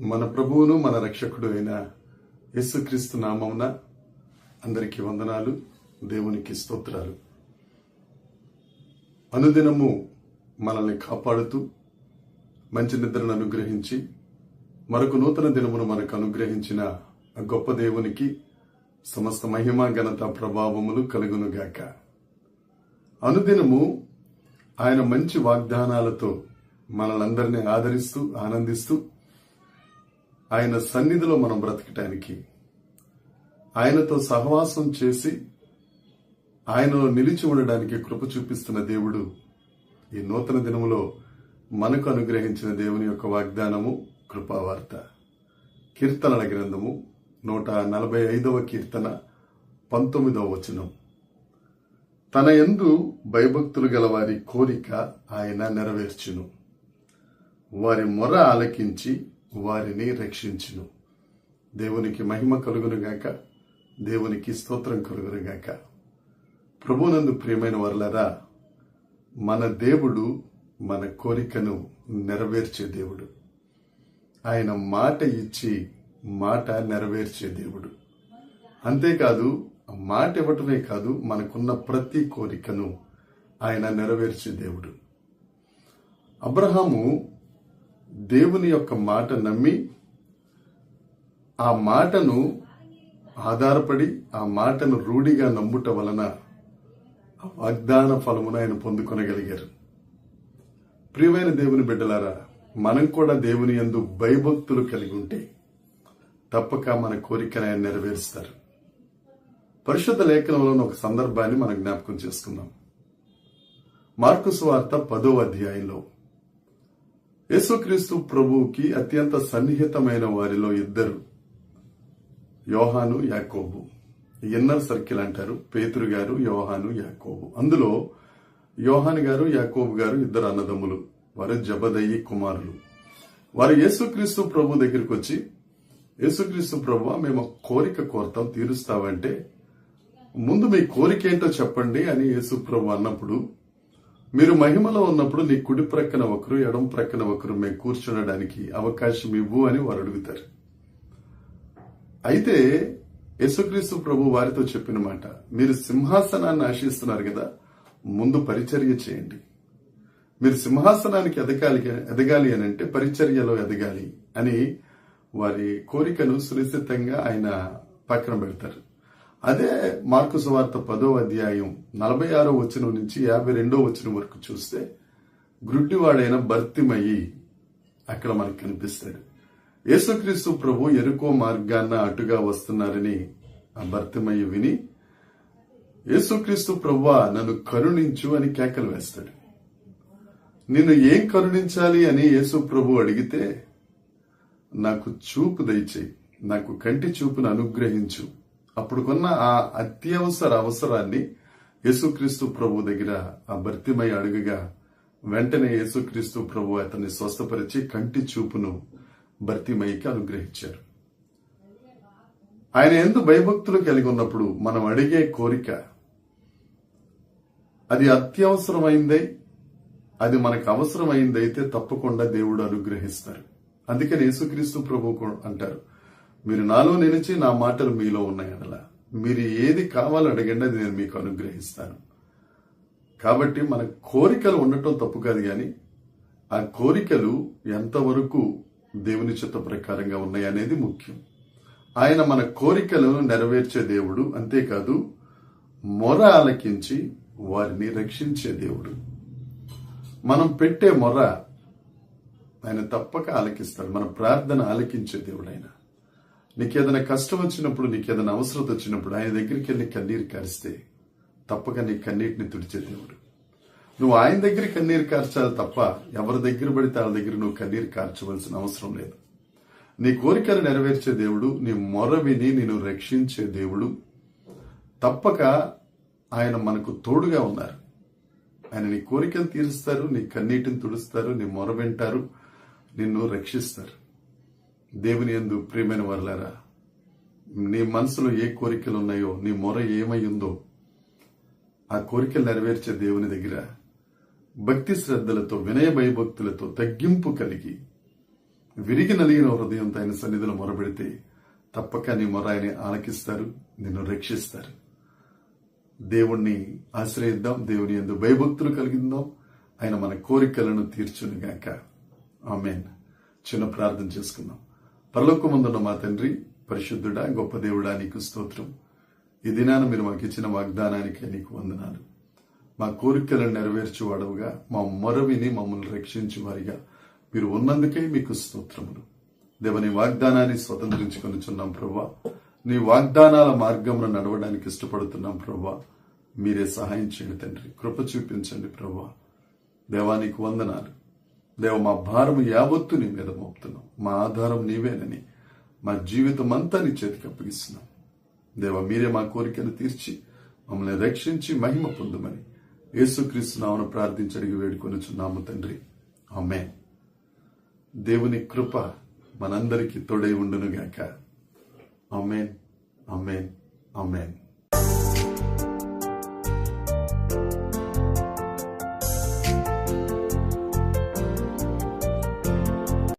మన ప్రభువును మన రక్షకుడు అయిన యేసుక్రీస్తు నామమున అందరికీ వందనాలు, దేవునికి స్తోత్రాలు. అనుదినము మనల్ని కాపాడుతూ మంచి నిద్రను అనుగ్రహించి మరొక నూతన దినమును మనకు అనుగ్రహించిన గొప్ప దేవునికి సమస్త మహిమ ఘనత ప్రభావములు కలుగునుగాక. అనుదినము ఆయన మంచి వాగ్దానాలతో మనలందరినీ ఆదరిస్తూ ఆనందిస్తూ ఆయన సన్నిధిలో మనం బ్రతకటానికి, ఆయనతో సహవాసం చేసి ఆయనలో నిలిచి ఉండడానికి కృప చూపిస్తున్న దేవుడు ఈ నూతన దినములో మనకు అనుగ్రహించిన దేవుని యొక్క వాగ్దానము కృపావార్త. కీర్తనల గ్రంథము 145వ కీర్తన 19వ వచనం. తన యందు భయభక్తులు గల వారి కోరిక ఆయన నెరవేర్చును, వారి మొర ఆలకించి వారిని రక్షించును. దేవునికి మహిమ కలుగునుగాక, దేవునికి స్తోత్రం కలుగునుగాక. ప్రభునందు ప్రియమైన వారలారా, మన దేవుడు మన కోరికను నెరవేర్చే దేవుడు. ఆయన మాట ఇచ్చి మాట నెరవేర్చే దేవుడు. అంతేకాదు, మాట ఇవ్వటమే కాదు, మనకున్న ప్రతి కోరికను ఆయన నెరవేర్చే దేవుడు. అబ్రహాము దేవుని యొక్క మాట నమ్మి ఆ మాటను ఆధారపడి ఆ మాటను రూఢిగా నమ్ముట వలన ఆ వాగ్దాన ఫలమును ఆయన పొందుకొనగలిగారు. ప్రియమైన దేవుని బిడ్డలారా, మనం కూడా దేవుని యందు భయభక్తులు కలిగి ఉంటే తప్పక మన కోరికను ఆయన నెరవేరుస్తారు. పరిశుద్ధ లేఖనంలోని ఒక సందర్భాన్ని మనం జ్ఞాపకం చేసుకుందాం. మార్కు సువార్త 10వ అధ్యాయంలో యేసుక్రీస్తు ప్రభువుకి అత్యంత సన్నిహితమైన వారిలో ఇద్దరు, యోహాను యాకోబు. ఇన్నర్ సర్కిల్ అంటారు, పేతురు గారు, యోహాను, యాకోబు. అందులో యోహాను గారు, యాకోబు గారు ఇద్దరు అన్నదమ్ములు. వారు జబదయి కుమారులు. వారు యేసుక్రీస్తు ప్రభు దగ్గరికి వచ్చి, యేసుక్రీస్తు ప్రభువా, మేము కోరిక కోరతాం, తీరుస్తావంటే ముందు మీ కోరిక ఏంటో చెప్పండి అని యేసు ప్రభు అన్నప్పుడు, మీరు మహిమలో ఉన్నప్పుడు నీ కుడి ప్రక్కన ఒకరు, ఎడం ప్రక్కన ఒకరు మేము కూర్చునడానికి అవకాశం ఇవ్వు అని వారు అడుగుతారు. అయితే యేసుక్రీస్తు ప్రభు వారితో చెప్పిన మాట, మీరు సింహాసనాన్ని ఆశిస్తున్నారు కదా, ముందు పరిచర్య చేయండి. మీరు సింహాసనానికి ఎదగాలి అని అంటే పరిచర్యలో ఎదగాలి అని వారి కోరికను సునిశ్చితంగా ఆయన పక్కన పెడతారు. అదే మార్కు సువార్త 10వ అధ్యాయం 46వ వచనం నుంచి 52వ వచనం వరకు చూస్తే గ్రుడ్డివాడైన బర్తిమయి అక్కడ మనకు కనిపిస్తాడు. యేసుక్రీస్తు ప్రభు యెరికో మార్గాన్న అటుగా వస్తున్నారని ఆ బర్తిమయి విని, యేసుక్రీస్తు ప్రభువా, నన్ను కరుణించు అని కేకలు వేస్తాడు. నిన్ను ఏం కరుణించాలి అని యేసు ప్రభు అడిగితే, నాకు చూపు దయచేయి, నాకు కంటి చూపును అనుగ్రహించు. అప్పుడు కొన్న ఆ అత్యవసర అవసరాన్ని యేసుక్రీస్తు ప్రభు దగ్గర ఆ బర్తిమయి అడుగగా వెంటనే యేసుక్రీస్తు ప్రభు అతన్ని స్వస్థపరిచి కంటి చూపును బర్తిమయికి అనుగ్రహించారు. ఆయన యందు భయభక్తులు కలిగి ఉన్నప్పుడు మనం అడిగే కోరిక అది అత్యవసరమైందై, అది మనకు అవసరమైందైతే తప్పకుండా దేవుడు అనుగ్రహిస్తారు. అందుకని యేసుక్రీస్తు ప్రభు అంటారు, మీరు నాలో నిలిచి నా మాటలు మీలో ఉన్నాయనలా, మీరు ఏది కావాలో అడగండి, అది నేను మీకు అనుగ్రహిస్తాను. కాబట్టి మన కోరికలు ఉండటం తప్పు కాదు, కానీ ఆ కోరికలు ఎంతవరకు దేవుని చిత్త ప్రకారంగా ఉన్నాయనేది ముఖ్యం. ఆయన మన కోరికలను నెరవేర్చే దేవుడు. అంతేకాదు, మొర ఆలకించి వారిని రక్షించే దేవుడు. మనం పెట్టే మొర ఆయన తప్పక ఆలకిస్తాడు. మన ప్రార్థన ఆలకించే దేవుడు ఆయన. నీకేదైనా కష్టం వచ్చినప్పుడు, నీకేదైనా అవసరం వచ్చినప్పుడు ఆయన దగ్గరికి వెళ్ళి కన్నీరు కారిస్తే తప్పక నీ కన్నీటిని తుడిచే దేవుడు. నువ్వు ఆయన దగ్గర కన్నీరు కార్చాలి తప్ప ఎవరి దగ్గర పడితే వాళ్ళ దగ్గర నువ్వు కన్నీరు కార్చవలసిన అవసరం లేదు. నీ కోరికలు నెరవేర్చే దేవుడు, నీ మొర విని నిన్ను రక్షించే దేవుడు. తప్పక ఆయన మనకు తోడుగా ఉన్నారు. ఆయన నీ కోరికలు తీరుస్తారు, నీ కన్నీటిని తుడుస్తారు, నీ మొర వింటారు, నిన్ను రక్షిస్తారు. దేవుని యందు ప్రియమైన వారలారా, నీ మనసులో ఏ కోరికలు ఉన్నాయో, నీ మొర ఏమై ఉందో ఆ కోరికలు నెరవేర్చే దేవుని దగ్గర భక్తి శ్రద్ధలతో, వినయ భయభక్తులతో, తగ్గింపు కలిగి, విరిగి నలిగిన హృదయంతో ఆయన సన్నిధిలో మొరబెడితే తప్పక నీ మొర ఆయన ఆలకిస్తారు, నిన్ను రక్షిస్తారు. దేవుణ్ణి ఆశ్రయిద్దాం, దేవుని యందు భయభక్తులు కలిగిద్దాం. ఆయన మన కోరికలను తీర్చునుగాక. ఆమేన్. చిన్న ప్రార్థన చేసుకుందాం. పరలోకమందున్న మా తండ్రి, పరిశుద్ధుడా, గొప్ప దేవుడా, నీకు స్తోత్రం. ఈ దినాన మీరు మాకు ఇచ్చిన వాగ్దానానికి నీకు వందనాలు. మా కోరికలను నెరవేర్చువాడవుగా, మా మొర విని మమ్మల్ని రక్షించు వారిగా మీరు ఉన్నందుకే మీకు స్తోత్రములు. దేవని వాగ్దానాన్ని స్వతంత్రించుకొనిచున్నాం ప్రభువా. నీ వాగ్దానాల మార్గంలో నడవడానికి ఇష్టపడుతున్నాం ప్రభువా. మీరే సహాయం చేయండి తండ్రి, కృప చూపించండి ప్రభువా. దేవానికి వందనాలు. దేవ, మా భారము యావత్తు నీ మీద మోపుతున్నాం. మా ఆధారం నీవేనని మా జీవితం అంతా నీ చేతికి అప్పగిస్తున్నాం. దేవ, మీరే మా కోరికను తీర్చి మమ్మల్ని రక్షించి మహిమ పొందమని యేసుక్రీస్తు నామమున ప్రార్థించి అడిగి వేడుకొనుచున్నాము తండ్రి. ఆమేన్. దేవుని కృప మనందరికీ తోడై ఉండునుగాక. ఆమేన్, ఆమేన్, ఆమేన్.